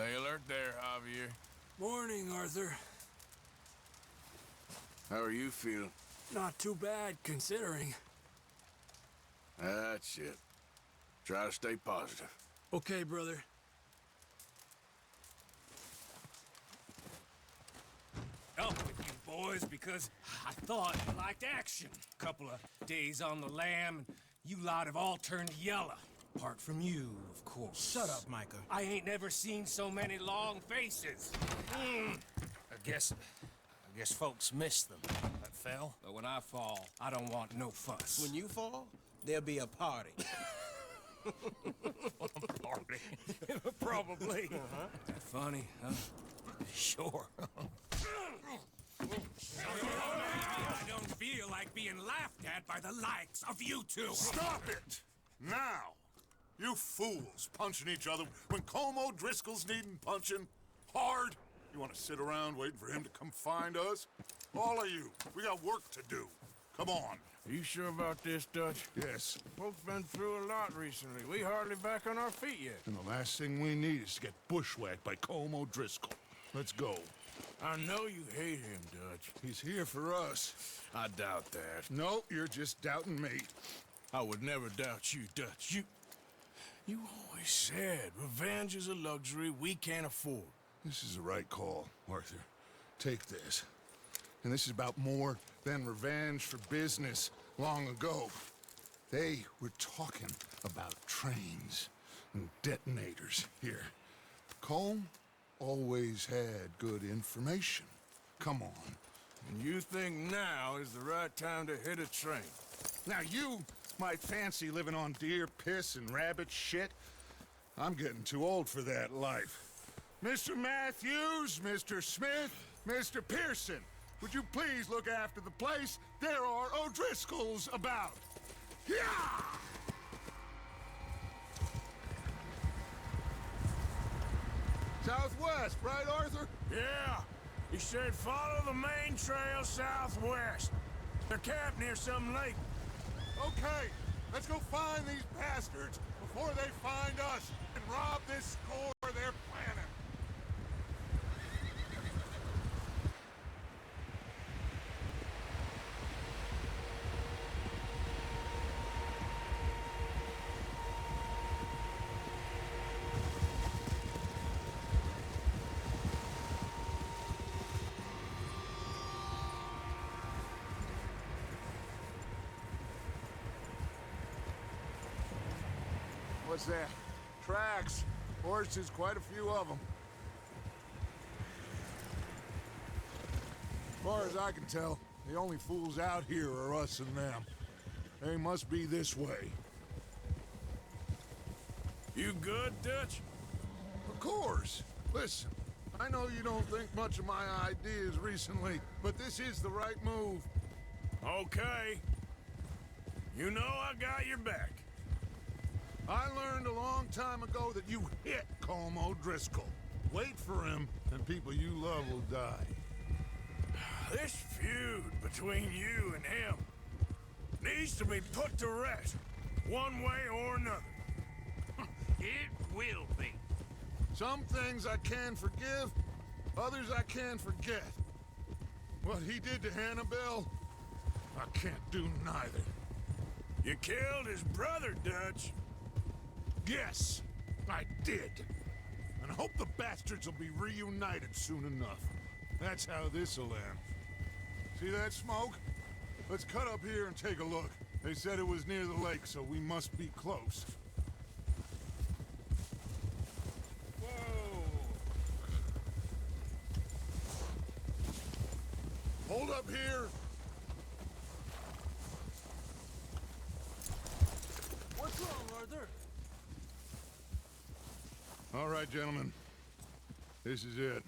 Stay alert there, Javier. Morning, Arthur. How are you feeling? Not too bad, considering. That's it. Try to stay positive. Okay, brother. Up with you boys because I thought you liked action. Couple of days on the lam, and you lot have all turned yellow. Apart from you, of course. Shut up, Micah. I ain't never seen so many long faces. I guess folks miss them. That fell. But when I fall, I don't want no fuss. When you fall, there'll be a party. Party. Probably. Funny, huh? Sure. I don't feel like being laughed at by the likes of you two. Stop it! Now! You fools punching each other when Colm O'Driscoll's needing punching hard. You want to sit around waiting for him to come find us? All of you, we got work to do. Come on. Are you sure about this, Dutch? Yes. Folks been through a lot recently. We hardly back on our feet yet. And the last thing we need is to get bushwhacked by Colm O'Driscoll. Let's go. I know you hate him, Dutch. He's here for us. I doubt that. No, you're just doubting me. I would never doubt you, Dutch. You always said revenge is a luxury we can't afford. This is the right call, Arthur. Take this. And this is about more than revenge for business long ago. They were talking about trains and detonators here. Colm always had good information. Come on. And you think now is the right time to hit a train? Now you might fancy living on deer piss and rabbit shit. I'm getting too old for that life. Mr. Matthews, Mr. Smith, Mr. Pearson, would you please look after the place? There are O'Driscolls about. Yeah! Southwest, right, Arthur? Yeah. He said follow the main trail southwest. They're camped near some lake. Okay, let's go find these bastards before they find us and rob this score they're planning. What's that? Tracks. Horses, quite a few of them. As far as I can tell, the only fools out here are us and them. They must be this way. You good, Dutch? Of course. Listen, I know you don't think much of my ideas recently, but this is the right move. Okay. You know I got your back. I learned a long time ago that you hit Colm O'Driscoll. Wait for him, and people you love will die. This feud between you and him needs to be put to rest, one way or another. It will be. Some things I can forgive, others I can forget. What he did to Annabelle, I can't do neither. You killed his brother, Dutch. Yes, I did. And I hope the bastards will be reunited soon enough. That's how this'll end. See that smoke? Let's cut up here and take a look. They said it was near the lake, so we must be close. Whoa. Hold up here. What's wrong, Arthur? All right, gentlemen. This is it.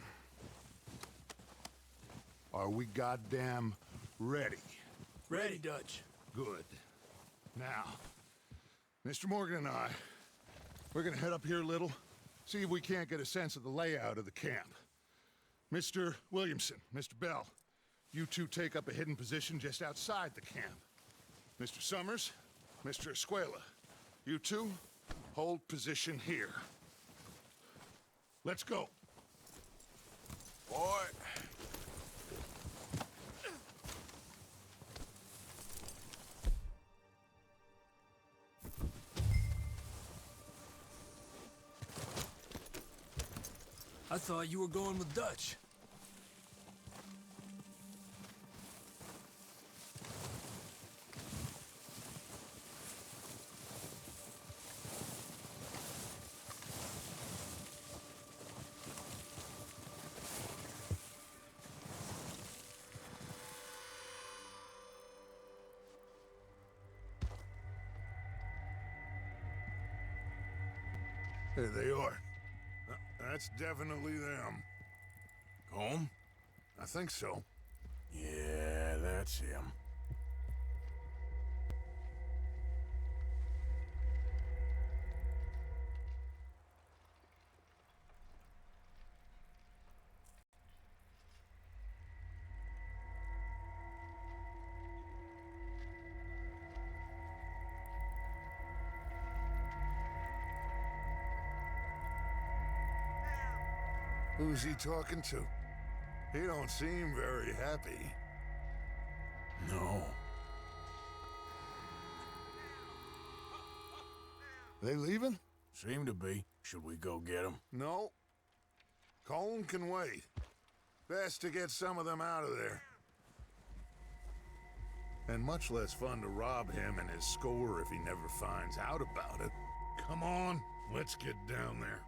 Are we goddamn ready? Ready, Dutch. Good. Now, Mr. Morgan and I, we're gonna head up here a little, see if we can't get a sense of the layout of the camp. Mr. Williamson, Mr. Bell, you two take up a hidden position just outside the camp. Mr. Summers, Mr. Escuela, you two hold position here. Let's go. Boy. I thought you were going with Dutch. There they are. That's definitely them. Home? I think so. Yeah, that's him. Who's he talking to? He don't seem very happy. No. They leaving? Seem to be. Should we go get him? No. Colm can wait. Best to get some of them out of there. And much less fun to rob him and his score if he never finds out about it. Come on, let's get down there.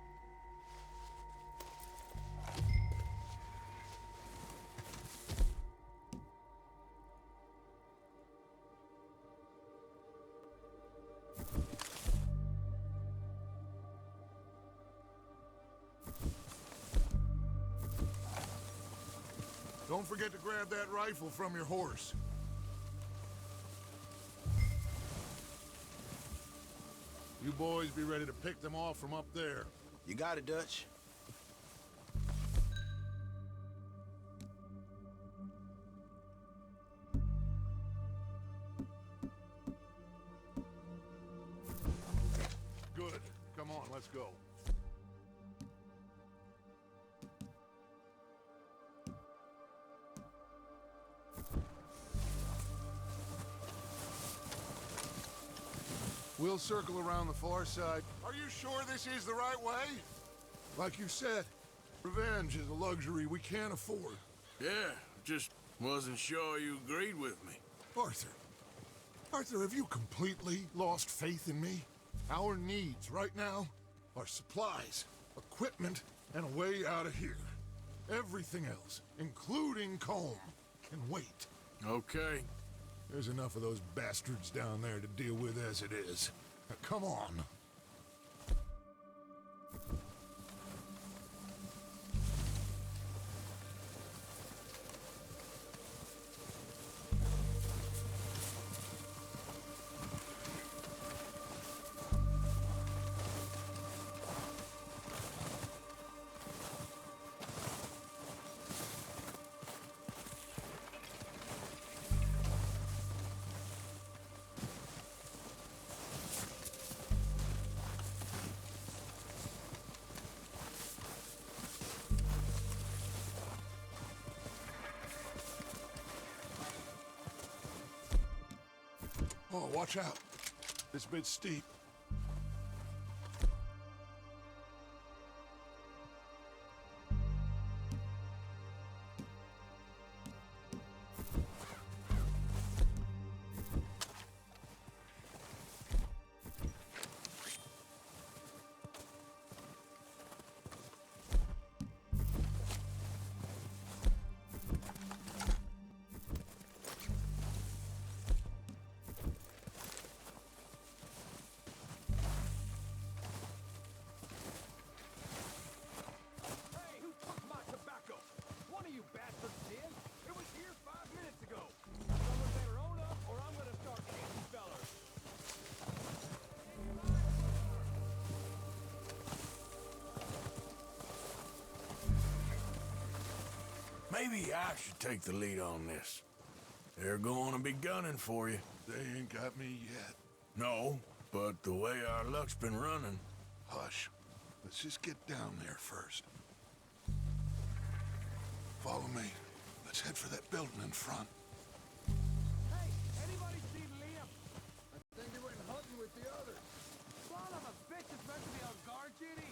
Don't forget to grab that rifle from your horse. You boys be ready to pick them off from up there. You got it, Dutch. Good. Come on, let's go. We'll circle around the far side. Are you sure this is the right way? Like you said, revenge is a luxury we can't afford. Yeah, just wasn't sure you agreed with me. Arthur. Arthur, have you completely lost faith in me? Our needs right now are supplies, equipment, and a way out of here. Everything else, including Colm, can wait. Okay. There's enough of those bastards down there to deal with as it is. Now, come on. Oh, watch out. This bit's steep. Maybe I should take the lead on this. They're going to be gunning for you. They ain't got me yet. No, but the way our luck's been running. Hush. Let's just get down there first. Follow me. Let's head for that building in front. Hey, anybody seen Liam? I think he went hunting with the others. Son of a bitch is meant to be on guard duty.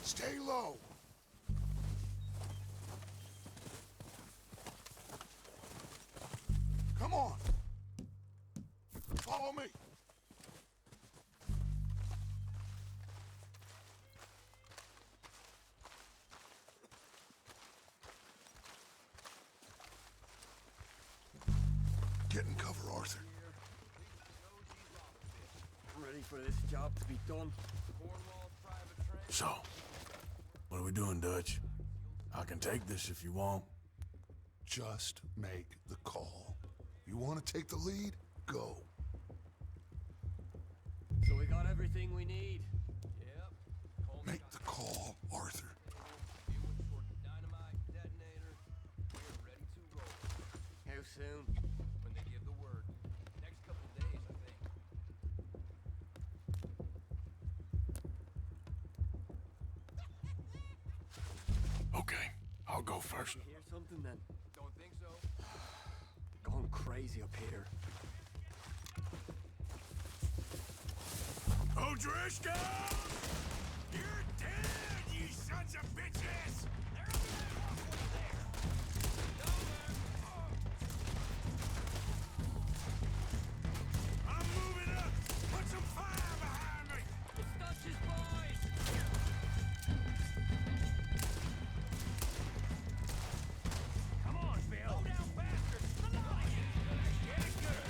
Stay low. Come on. Follow me. Get in cover, Arthur. Ready for this job to be done. So, what are we doing, Dutch? I can take this if you want. Just make the call. You want to take the lead? Go. So we got everything we need. Yep. Make the call, Arthur. Dynamite, detonator. We're ready to roll. How soon? When they give the word. Next couple days, I think. Okay, I'll go first. You hear something then? Don't think so. Going crazy up here. O'Driscoll! You're dead, you sons of bitches! I'm moving up! Put some fire behind me! It's Dutch's boys! Come on, Bill! Slow down, bastards! Come on! Get it good!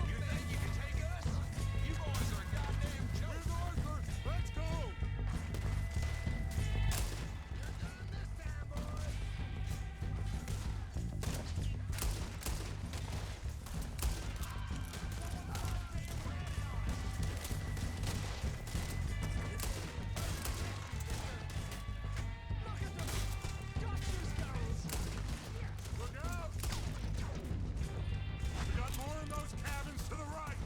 You think you can take us? You boys are a goddamn joke! Where's Arthur? Let's go! You're done this time, boys! Look at them! Dutch's girls! Look out! We got more in those cabins to the right!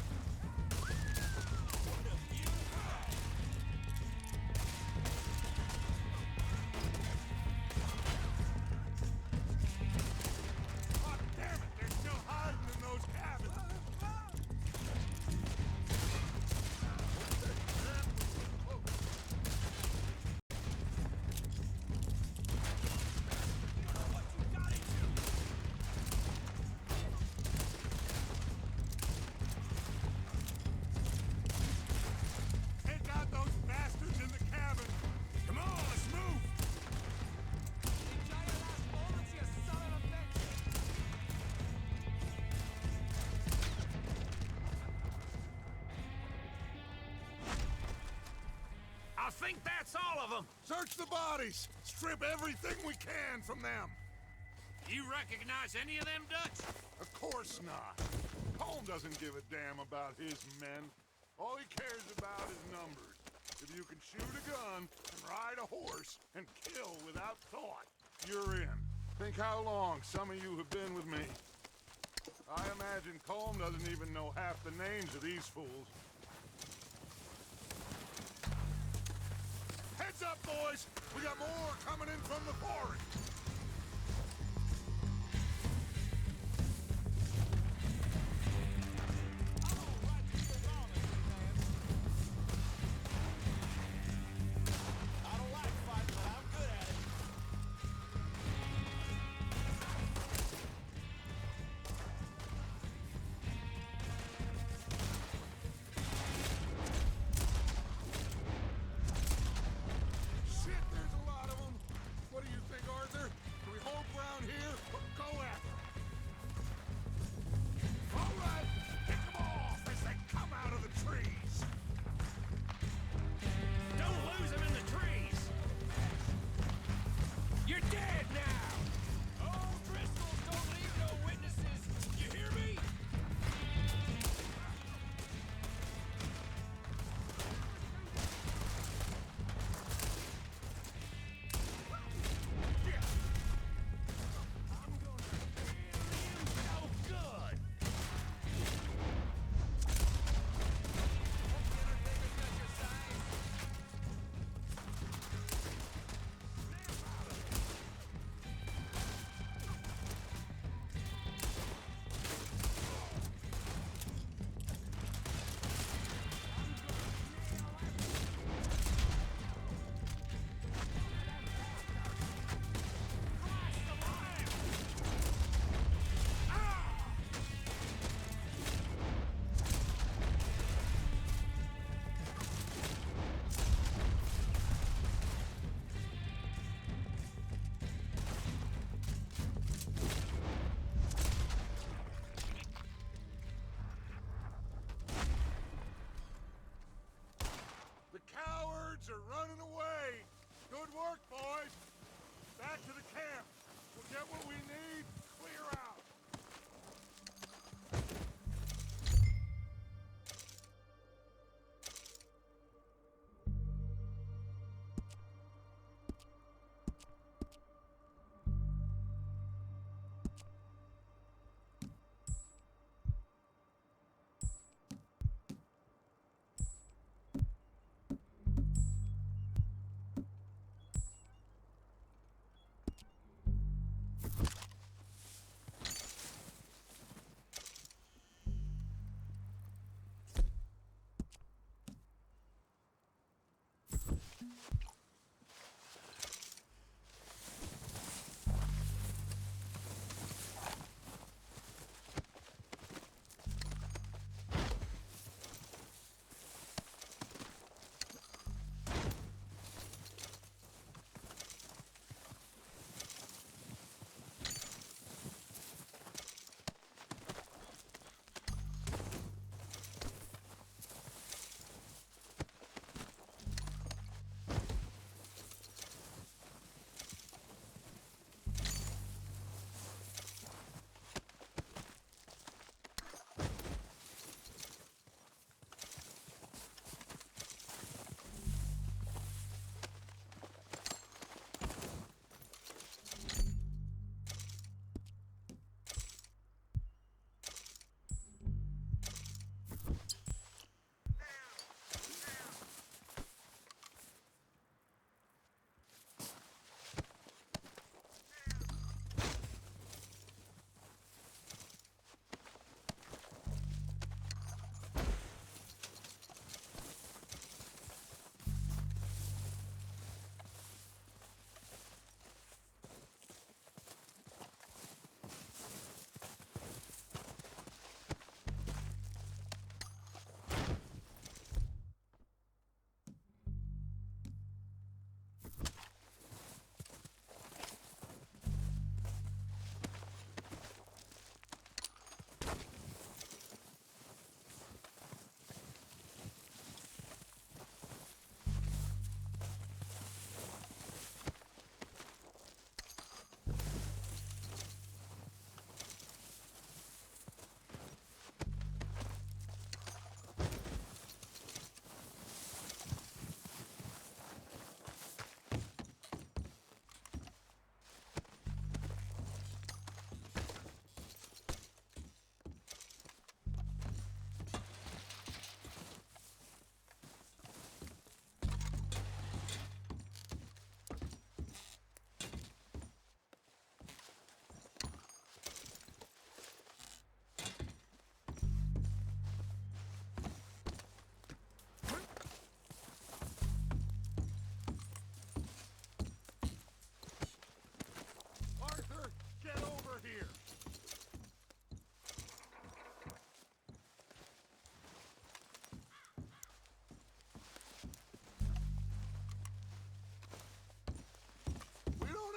God damn it! They're still hiding in those cabins! Take out those bastards in the cabin! Come on, let's move! I think that's all of them. Search the bodies. Strip everything we can from them. You recognize any of them, Dutch? Of course not. Colm doesn't give a damn about his men. All he cares about is numbers. If you can shoot a gun and ride a horse and kill without thought, you're in. Think how long some of you have been with me. I imagine Colm doesn't even know half the names of these fools. Heads up, boys! We got more coming in from the forest! I don't like fighting, but I'm good at it. Shit, there's a lot of them! What do you think, Arthur? Get what we need. Clear out.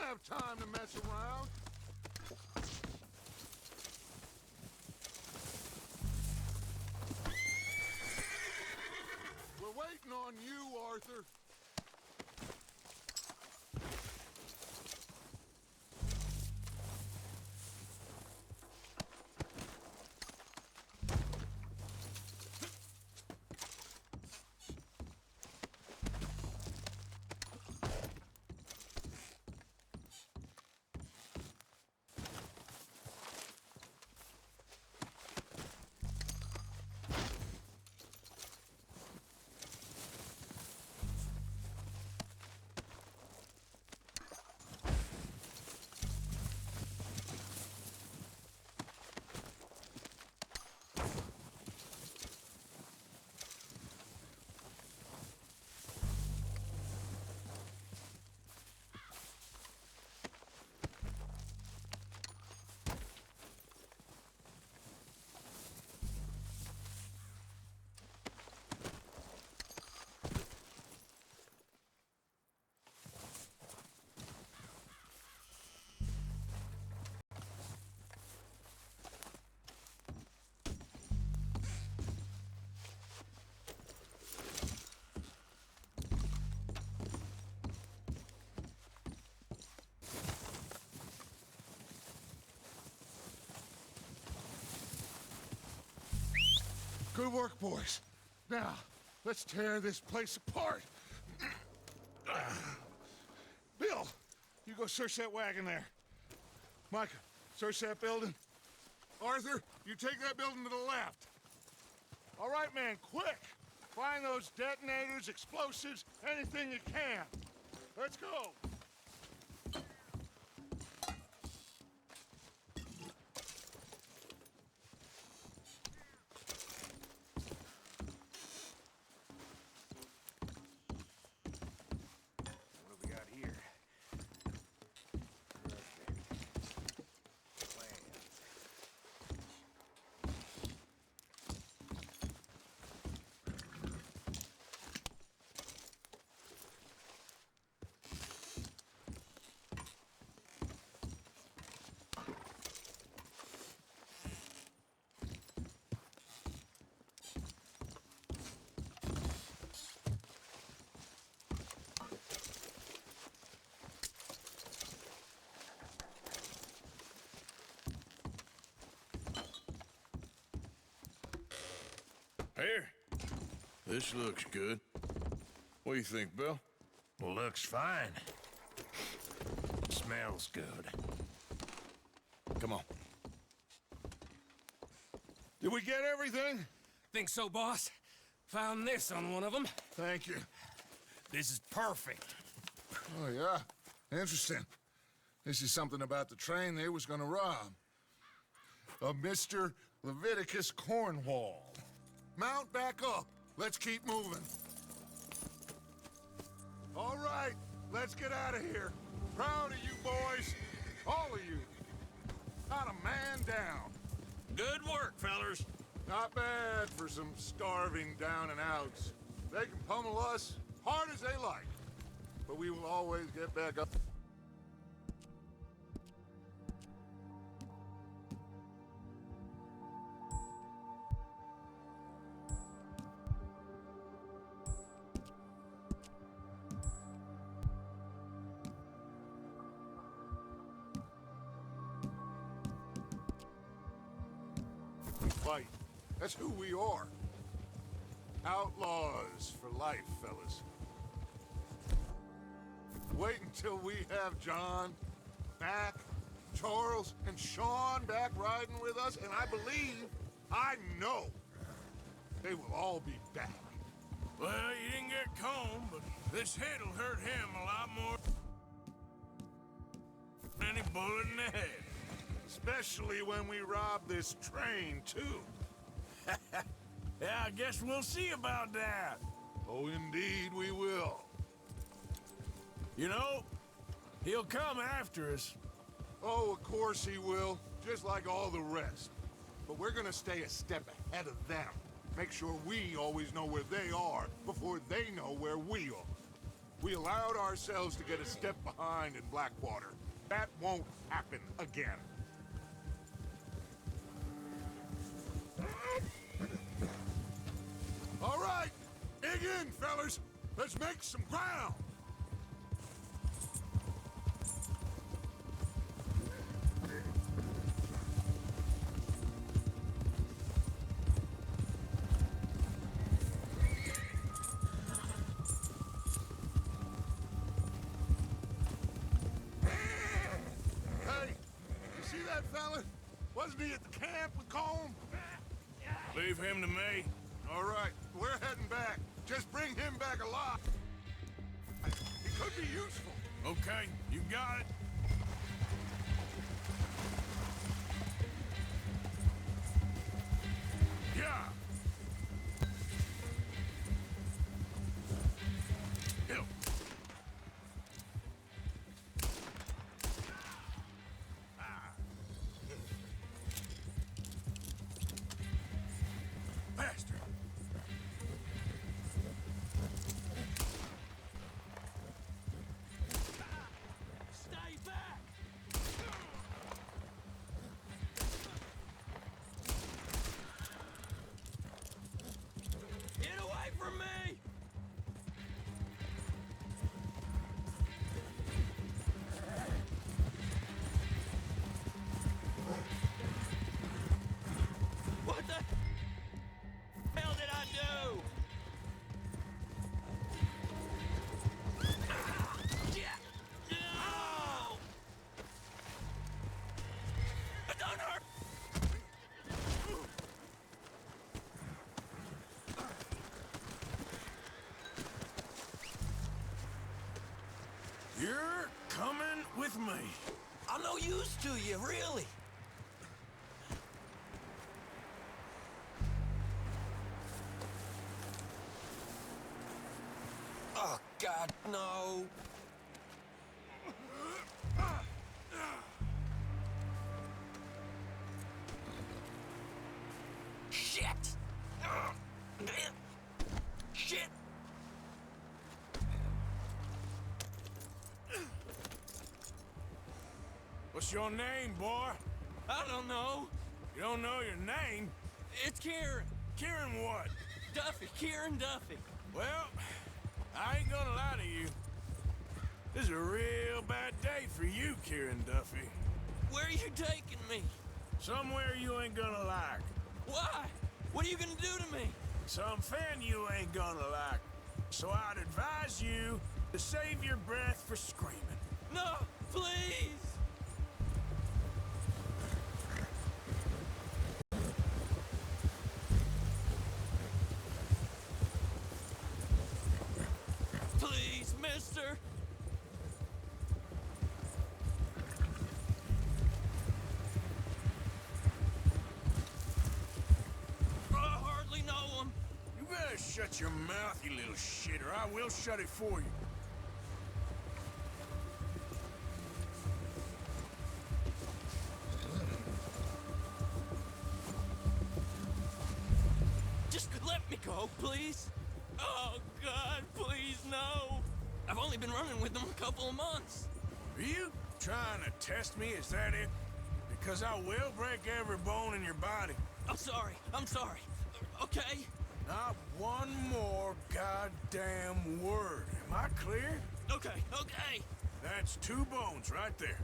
Have time to mess around. We're waiting on you, Arthur. Good work, boys. Now, let's tear this place apart. Bill, you go search that wagon there. Micah, search that building. Arthur, you take that building to the left. All right, man, quick. Find those detonators, explosives, anything you can. Let's go. What do we got here? Here. This looks good. What do you think, Bill? Looks fine. Smells good. Come on. Did we get everything? Think so, boss? Found this on one of them. Thank you. This is perfect. Oh, yeah? Interesting. This is something about the train they was gonna rob. A Mr. Leviticus Cornwall. Mount back up. Let's keep moving. All right, let's get out of here. Proud of you boys. All of you. Not a man down. Good work, fellers. Not bad for some starving down and outs. They can pummel us hard as they like, but we will always get back up. We fight. That's who we are. Outlaws for life, fellas. Wait until we have John, Mac, Charles, and Sean back riding with us, and I know, they will all be back. Well, you didn't get Combe, but this hit'll hurt him a lot more than any bullet in the head. Especially when we rob this train, too. Yeah, I guess we'll see about that. Oh, indeed we will. You know, he'll come after us. Oh, of course he will, just like all the rest. But we're gonna stay a step ahead of them. Make sure we always know where they are before they know where we are. We allowed ourselves to get a step behind in Blackwater. That won't happen again. All right, dig in, fellas. Let's make some ground. Hey, you see that fella? Wasn't he at the camp with Colm? Leave him to me. All right, we're heading back. Just bring him back alive. He could be useful. Okay, you got it. Yeah. Hill. Faster. Stay back! with me. I'm no use to you, really. Oh, God, no. Shit! Shit! What's your name, boy? I don't know. You don't know your name? It's Kieran. Kieran what? Duffy. Kieran Duffy. Well, I ain't gonna lie to you. This is a real bad day for you, Kieran Duffy. Where are you taking me? Somewhere you ain't gonna like. Why? What are you gonna do to me? Something you ain't gonna like. So I'd advise you to save your breath for screaming. No, please! Please, mister! I hardly know him. You better shut your mouth, you little shit, or I will shut it for you. Just let me go, please. Oh, God, please, no. I've only been running with them a couple of months. Are you trying to test me? Is that it? Because I will break every bone in your body. I'm sorry. I'm sorry. Okay? Not one more goddamn word. Am I clear? Okay, okay. That's 2 bones right there.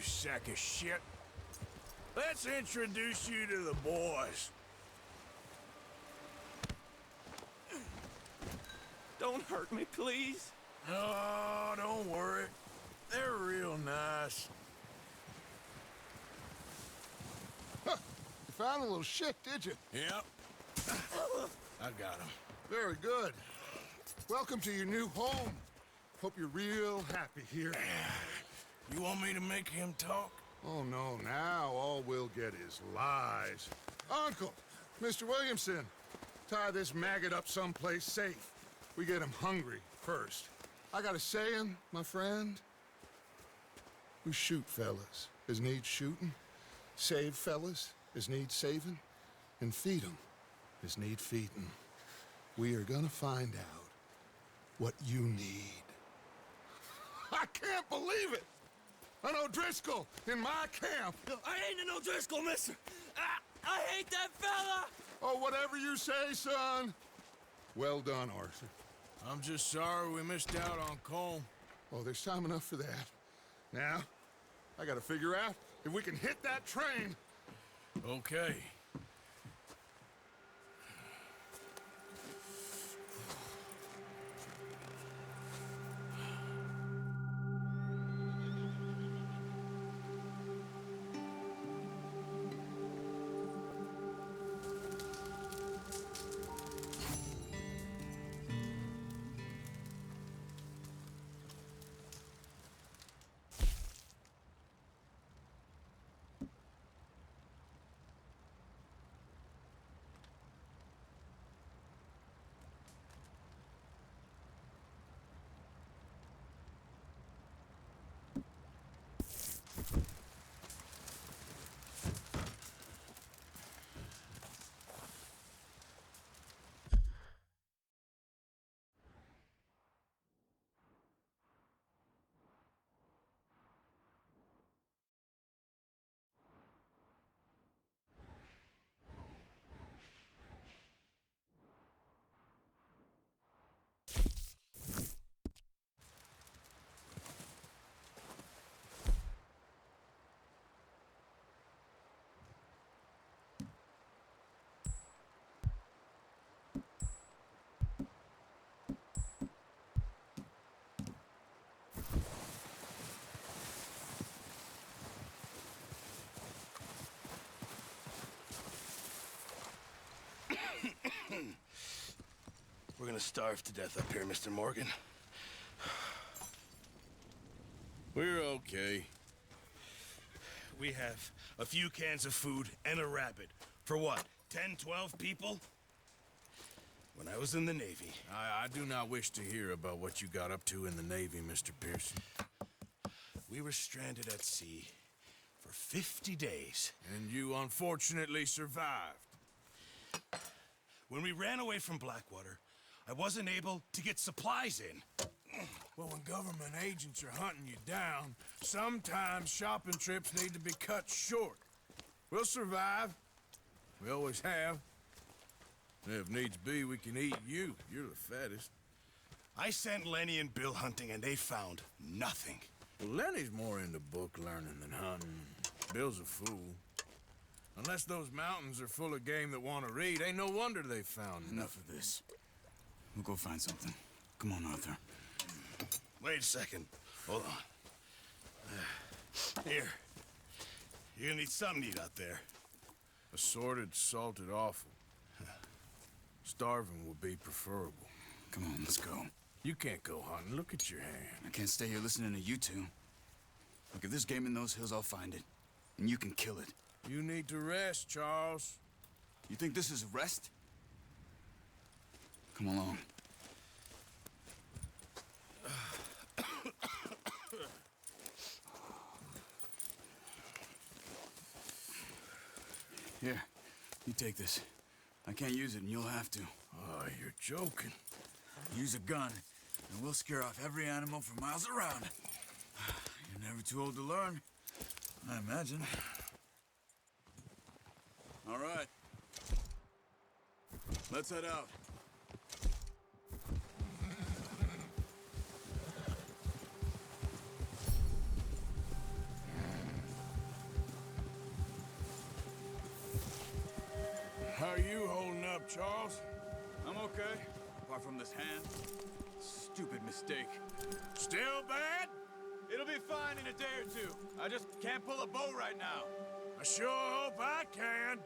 Sack of shit. Let's introduce you to the boys. Don't hurt me, please. Oh, don't worry. They're real nice. Huh. You found a little shit, did you? Yep. I got him. Very good. Welcome to your new home. Hope you're real happy here. You want me to make him talk? Oh, no, now all we'll get is lies. Uncle, Mr. Williamson, tie this maggot up someplace safe. We get him hungry first. I got a saying, my friend. We shoot fellas as need shooting, save fellas as need saving, and feed 'em as need feeding. We are gonna find out what you need. I can't believe it! An O'Driscoll in my camp! I ain't an O'Driscoll, mister! I hate that fella! Oh, whatever you say, son. Well done, Arthur. I'm just sorry we missed out on Colm. Oh, there's time enough for that. Now, I gotta figure out if we can hit that train. Okay. gonna starve to death up here, Mr. Morgan. We're okay. We have a few cans of food and a rabbit. For what, 10, 12 people? When I was in the Navy... I do not wish to hear about what you got up to in the Navy, Mr. Pearson. We were stranded at sea for 50 days. And you unfortunately survived. When we ran away from Blackwater, I wasn't able to get supplies in. Well, when government agents are hunting you down, sometimes shopping trips need to be cut short. We'll survive. We always have. And if needs be, we can eat you. You're the fattest. I sent Lenny and Bill hunting, and they found nothing. Well, Lenny's more into book learning than hunting. Bill's a fool. Unless those mountains are full of game that want to read, ain't no wonder they found Enough of this. We'll go find something. Come on, Arthur. Wait a second. Hold on. Here. You're gonna need something to eat out there. Assorted, salted offal. Starving would be preferable. Come on, let's go. You can't go hunting. Look at your hand. I can't stay here listening to you two. Look, if there's game in those hills, I'll find it. And you can kill it. You need to rest, Charles. You think this is rest? Come along. Here, you take this. I can't use it, and you'll have to. Oh, you're joking. Use a gun, and we'll scare off every animal for miles around. You're never too old to learn, I imagine. All right. Let's head out. How are you holding up, Charles? I'm okay, apart from this hand. Stupid mistake. Still bad? It'll be fine in a day or two. I just can't pull a bow right now. I sure hope I can.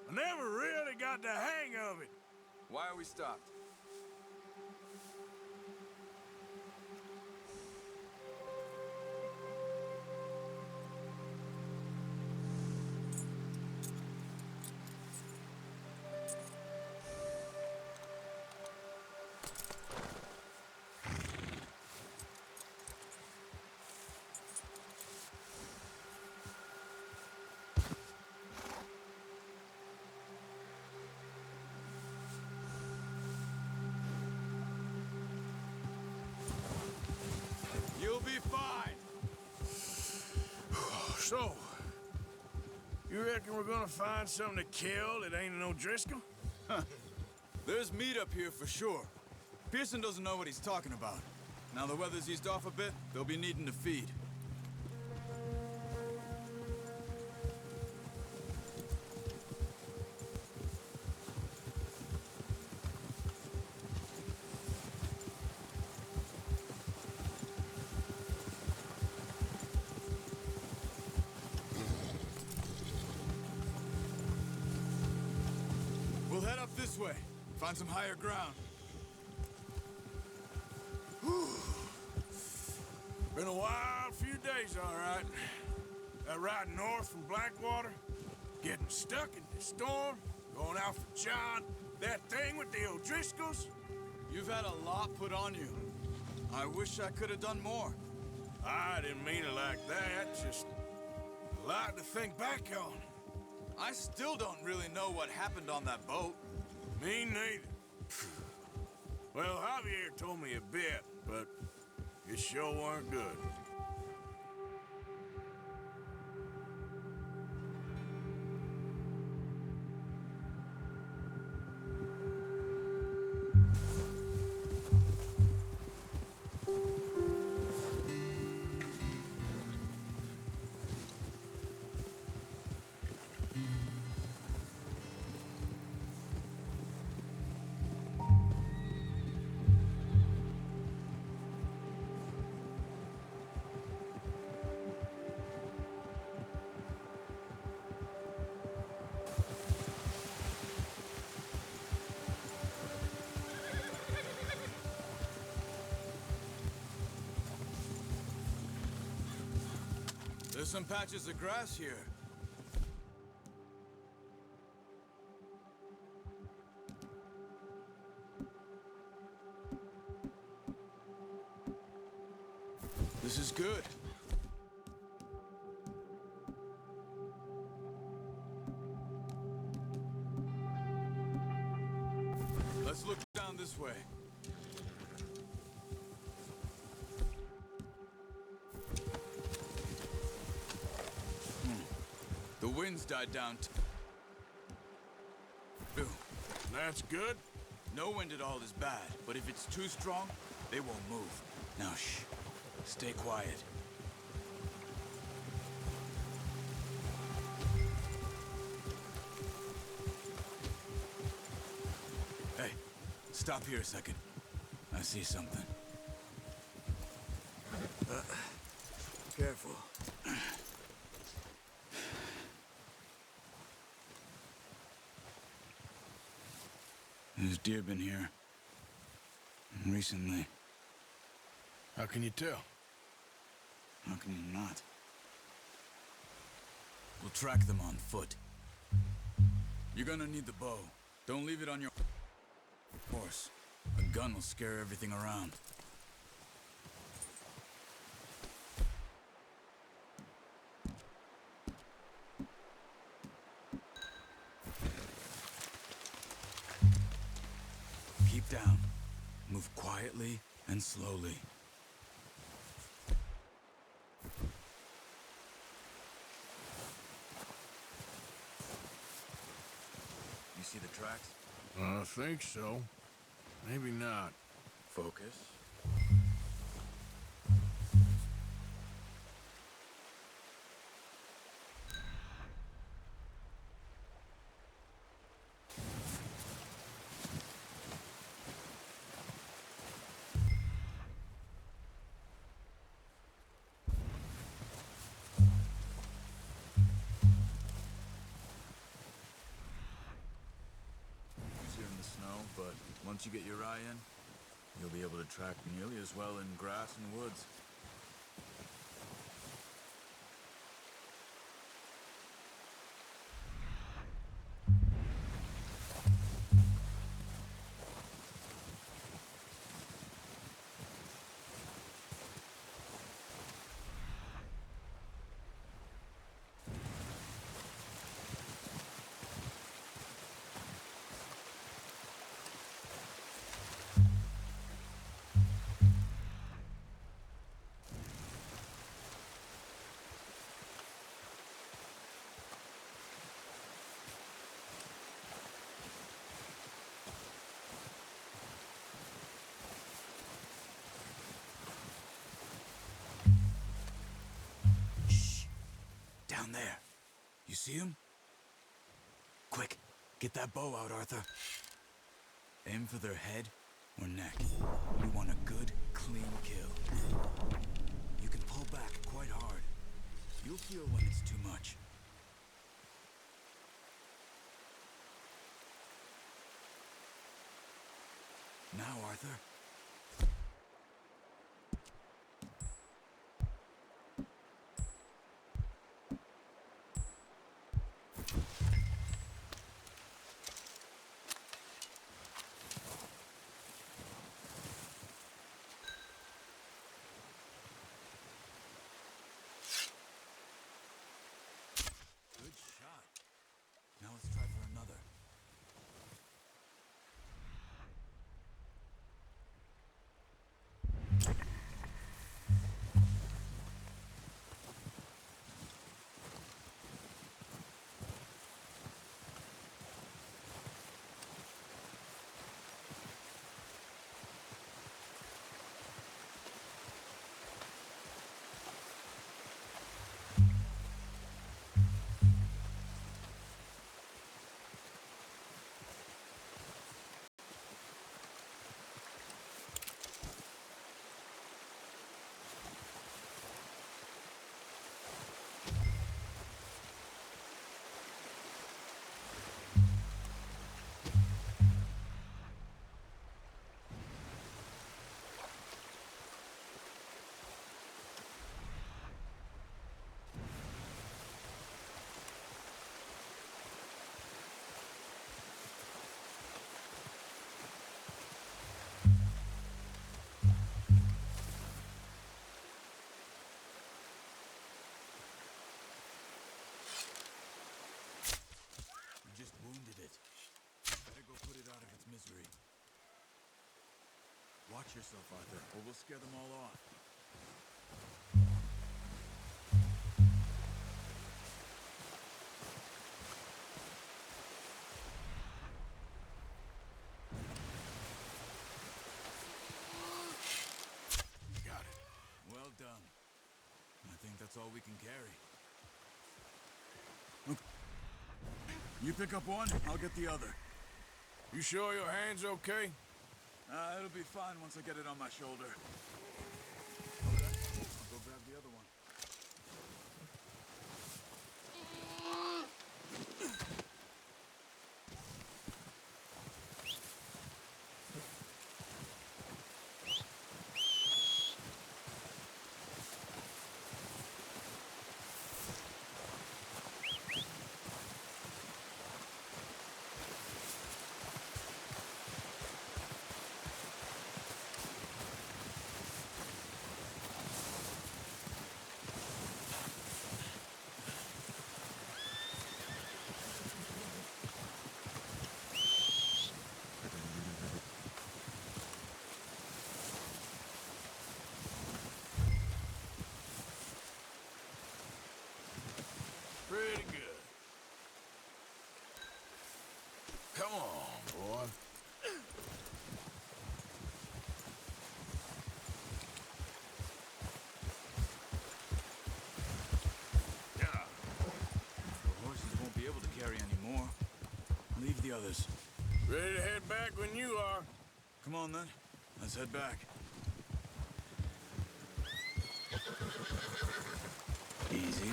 I never really got the hang of it. Why are we stopped? You'll be fine. So, you reckon we're gonna find something to kill that ain't no Driscoll? There's meat up here for sure. Pearson doesn't know what he's talking about. Now the weather's eased off a bit, they'll be needing to feed. We'll head up this way, find some higher ground. Been a wild few days, all right. That ride north from Blackwater, getting stuck in the storm, going out for John, that thing with the O'Driscolls. You've had a lot put on you. I wish I could have done more. I didn't mean it like that, just a lot to think back on. I still don't really know what happened on that boat. Me neither. Well, Javier told me a bit, but it sure weren't good. There's some patches of grass here. This is good. Let's look down this way. The wind's died down too. That's good. No wind at all is bad, but if it's too strong, they won't move. Now shh. Stay quiet. Hey, stop here a second. I see something. Careful. There's deer been here. Recently. How can you tell? How can you not? We'll track them on foot. You're gonna need the bow. Don't leave it on your horse. A gun will scare everything around. Keep down. Move quietly and slowly. You see the tracks? I think so. Maybe not. Focus. Easier in the snow, but once you get your eye in, you'll be able to track nearly as well in grass and woods. Down there. You see him? Quick, get that bow out, Arthur. Aim for their head or neck. We want a good, clean kill. You can pull back quite hard. You'll feel when it's too much. Now, Arthur. Good shot. Now let's try for another. Watch yourself, Arthur, or we'll scare them all off. Got it. Well done. I think that's all we can carry. Okay. You pick up one, I'll get the other. You sure your hand's okay? It'll be fine once I get it on my shoulder. Okay, I'll go grab the other one. Pretty good. Come on, boy. The horses won't be able to carry any more. Leave the others. Ready to head back when you are. Come on, then. Let's head back. Easy.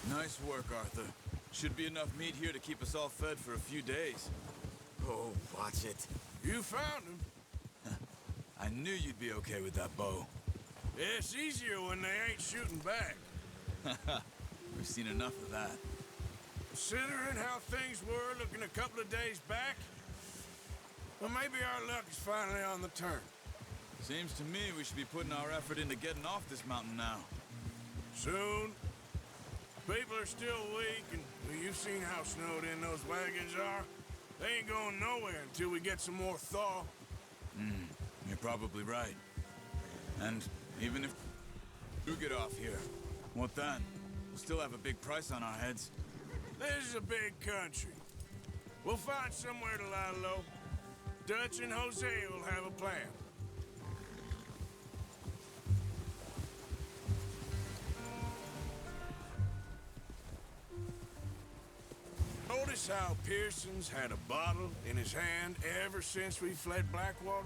Nice work, Arthur. Should be enough meat here to keep us all fed for a few days. Oh, watch it. You found him. I knew you'd be okay with that bow. It's easier when they ain't shooting back. We've seen enough of that. Considering how things were looking a couple of days back, well, maybe our luck is finally on the turn. Seems to me we should be putting our effort into getting off this mountain now. Soon. People are still weak, and well, you've seen how snowed in those wagons are. They ain't going nowhere until we get some more thaw. You're probably right. And even if we do get off here, what then? We'll still have a big price on our heads. This is a big country. We'll find somewhere to lie low. Dutch and Jose will have a plan. Notice how Pearson's had a bottle in his hand ever since we fled Blackwater?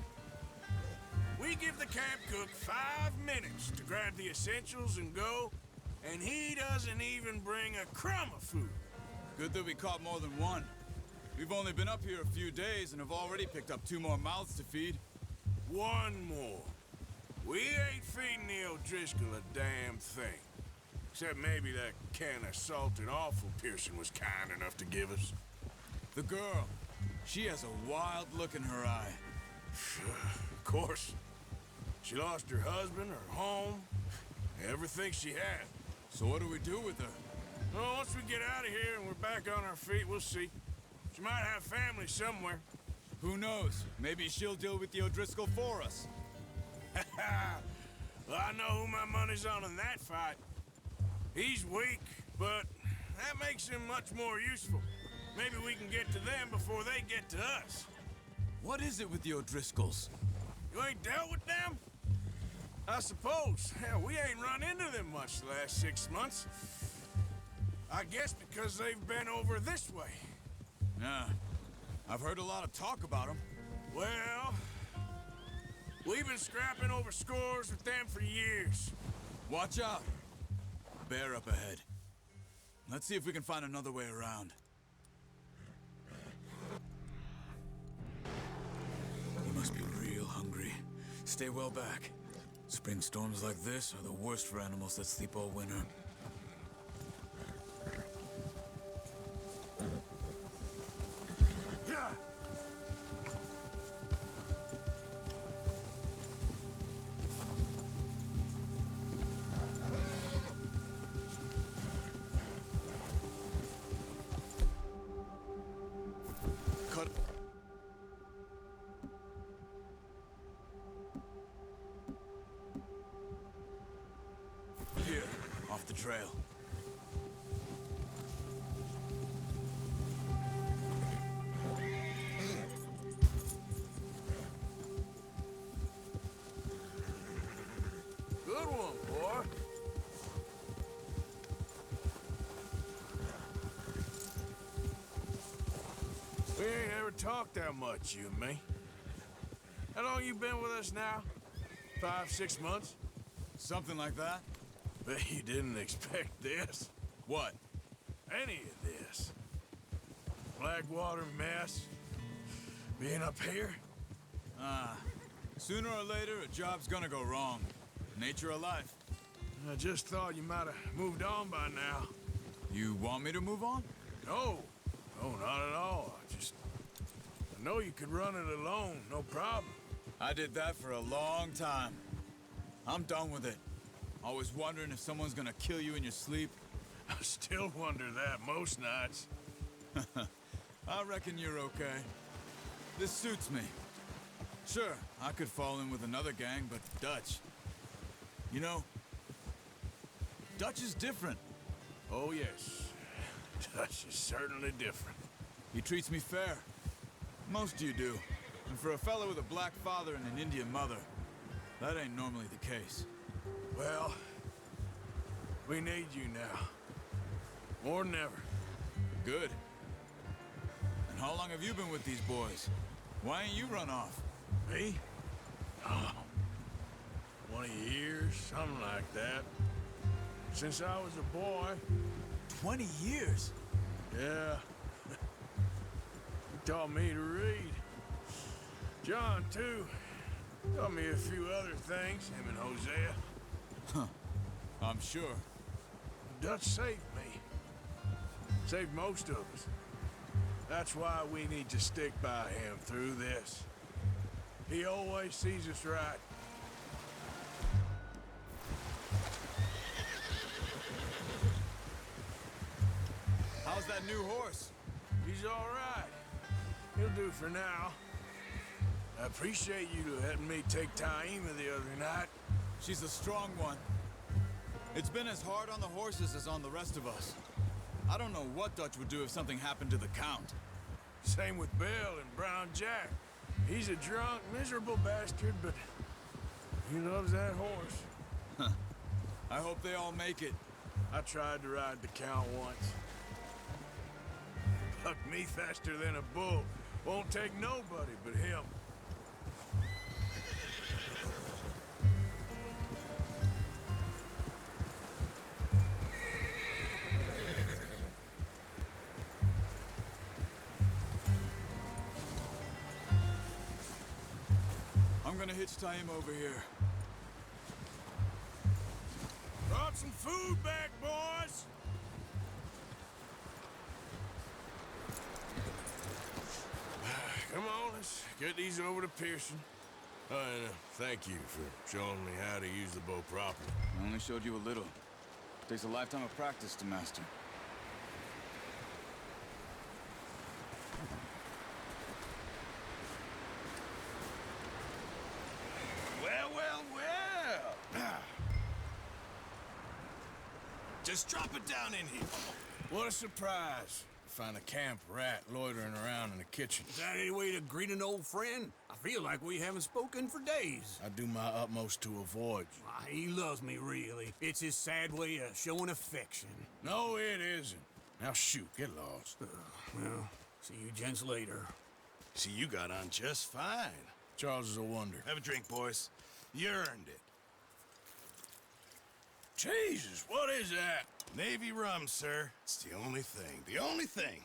We give the camp cook 5 minutes to grab the essentials and go, and he doesn't even bring a crumb of food. Good that we caught more than one. We've only been up here a few days and have already picked up 2 more mouths to feed. One more. We ain't feeding the O'Driscoll a damn thing. Except maybe that can of salted offal Pearson was kind enough to give us. The girl, she has a wild look in her eye. Of course. She lost her husband, her home, everything she had. So what do we do with her? Well, once we get out of here and we're back on our feet, we'll see. She might have family somewhere. Who knows? Maybe she'll deal with the O'Driscoll for us. Well, I know who my money's on in that fight. He's weak, but that makes him much more useful. Maybe we can get to them before they get to us. What is it with the O'Driscolls? You ain't dealt with them? I suppose. Hell, we ain't run into them much the last 6 months. I guess because they've been over this way. Yeah, I've heard a lot of talk about them. Well, we've been scrapping over scores with them for years. Watch out. Bear up ahead. Let's see if we can find another way around. You must be real hungry. Stay well back. Spring storms like this are the worst for animals that sleep all winter. trail. Good one, boy. We ain't ever talked that much, you and me. How long you been with us now? 5, 6 months? Something like that? Bet you didn't expect this. What? Any of this. Blackwater mess. Being up here? Sooner or later, a job's gonna go wrong. Nature of life. I just thought you might have moved on by now. You want me to move on? No. No, not at all. I know you could run it alone, no problem. I did that for a long time. I'm done with it. Always wondering if someone's gonna kill you in your sleep. I still wonder that most nights. I reckon you're okay. This suits me. Sure, I could fall in with another gang, but Dutch... You know, Dutch is different. Oh, yes. Dutch is certainly different. He treats me fair. Most of you do. And for a fellow with a black father and an Indian mother, that ain't normally the case. Well, we need you now. More than ever. Good. And how long have you been with these boys? Why ain't you run off? Me? Oh, 20 years, something like that. Since I was a boy. 20 years? Yeah. He taught me to read. John, too. Taught me a few other things, him and Hosea. I'm sure. Dutch saved me. Saved most of us. That's why we need to stick by him through this. He always sees us right. How's that new horse? He's all right. He'll do for now. I appreciate you letting me take Taima the other night. She's a strong one. It's been as hard on the horses as on the rest of us. I don't know what Dutch would do if something happened to the Count. Same with Bill and Brown Jack. He's a drunk, miserable bastard, but he loves that horse. I hope they all make it. I tried to ride the Count once. Bucked me faster than a bull. Won't take nobody but him. I'm gonna hitch Taima over here. Brought some food back, boys! Come on, let's get these over to Pearson. And thank you for showing me how to use the bow properly. I only showed you a little. Takes a lifetime of practice to master. Well, well, well. Just drop it down in here. What a surprise. Find a camp rat loitering around in the kitchen. Is that any way to greet an old friend? I feel like we haven't spoken for days. I do my utmost to avoid you. Why, he loves me, really. It's his sad way of showing affection. No, it isn't. Now shoot, get lost. Well, see you gents later. See, you got on just fine. Charles is a wonder. Have a drink, boys. You earned it. Jesus, what is that? Navy rum, sir. It's the only thing. The only thing.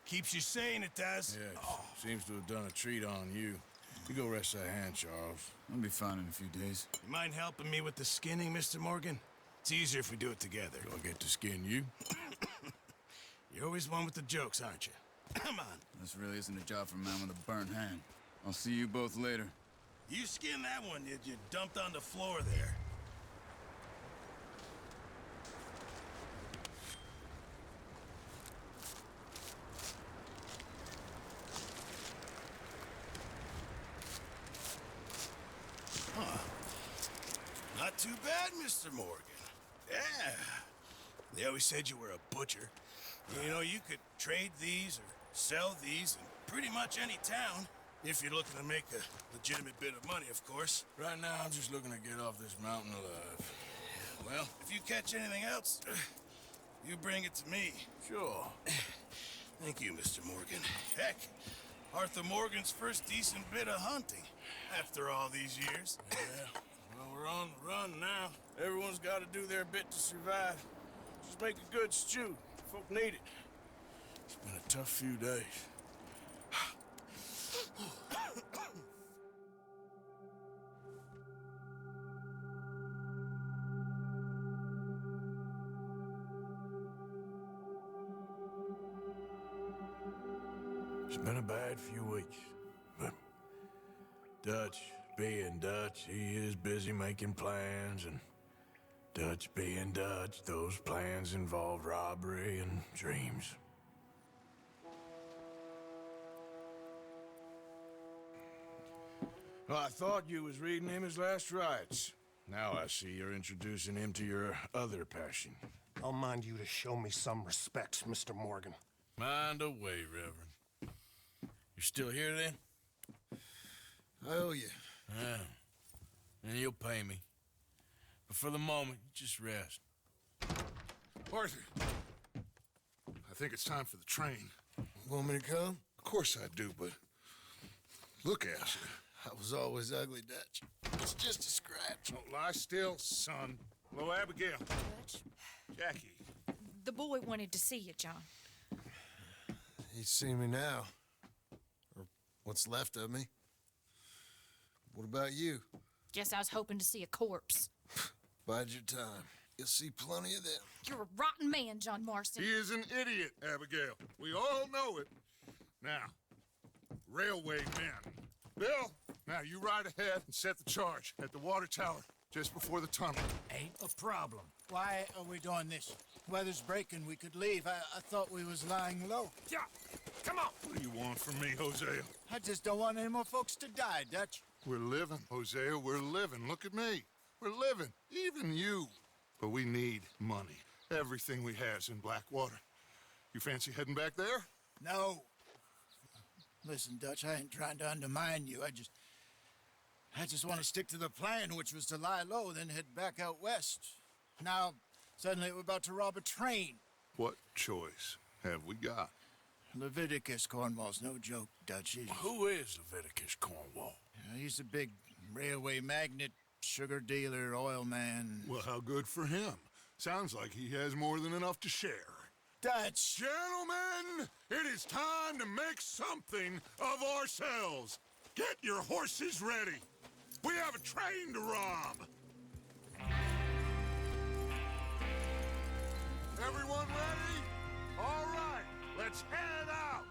Keeps you sane, it does. Yeah, seems to have done a treat on you. You go rest that hand, Charles. I'll be fine in a few days. You mind helping me with the skinning, Mr. Morgan? It's easier if we do it together. Do I get to skin you? You're always one with the jokes, aren't you? Come on. This really isn't a job for a man with a burnt hand. I'll see you both later. You skinned that one you dumped on the floor there. Not too bad, Mr. Morgan. Yeah. They always said you were a butcher. You know, you could trade these or sell these in pretty much any town. If you're looking to make a legitimate bit of money, of course. Right now, I'm just looking to get off this mountain alive. Well, if you catch anything else, you bring it to me. Sure. Thank you, Mr. Morgan. Heck, Arthur Morgan's first decent bit of hunting after all these years. Yeah, well, we're on the run now. Everyone's got to do their bit to survive. Just make a good stew. Folk need it. It's been a tough few days. It's been a bad few weeks, but Dutch being Dutch, he is busy making plans, and Dutch being Dutch, those plans involve robbery and dreams. Well, I thought you was reading him his last rites. Now I see you're introducing him to your other passion. I'll mind you to show me some respect, Mr. Morgan. Mind away, Reverend. You still here, then? I owe you. Yeah. And you'll pay me. But for the moment, just rest. Arthur, I think it's time for the train. Want me to come? Of course I do, but look at you. I was always ugly, Dutch. It's just a scratch. Don't lie still, son. Hello, Abigail. Dutch, Jackie. the boy wanted to see you, John. He's seen me now. Or what's left of me. What about you? Guess I was hoping to see a corpse. Bide your time. You'll see plenty of them. You're a rotten man, John Marston. He is an idiot, Abigail. We all know it. Now, railway men. Bill, now you ride ahead and set the charge at the water tower just before the tunnel. Ain't a problem. Why are we doing this? Weather's breaking. We could leave. I thought we was lying low. Yeah, come on. What do you want from me, Hosea? I just don't want any more folks to die, Dutch. We're living, Hosea. We're living. Look at me. We're living. Even you. But we need money. Everything we has in Blackwater. You fancy heading back there? No. Listen, Dutch, I ain't trying to undermine you. I just want to stick to the plan, which was to lie low, then head back out west. Now, suddenly we're about to rob a train. What choice have we got? Leviticus Cornwall's no joke, Dutch. Who is Leviticus Cornwall? He's a big railway magnate, sugar dealer, oil man. Well, how good for him. Sounds like he has more than enough to share. Dutch! Gentlemen, it is time to make something of ourselves. Get your horses ready. We have a train to rob. Everyone ready? All right, let's head out.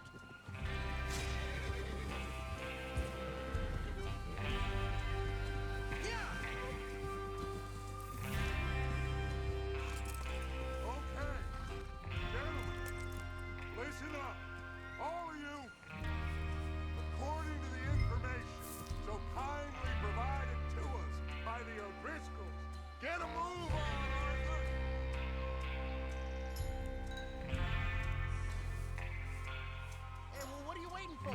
Listen up, all of you. According to the information so kindly provided to us by the O'Driscolls, get a move on, Arthur. Hey, well, what are you waiting for?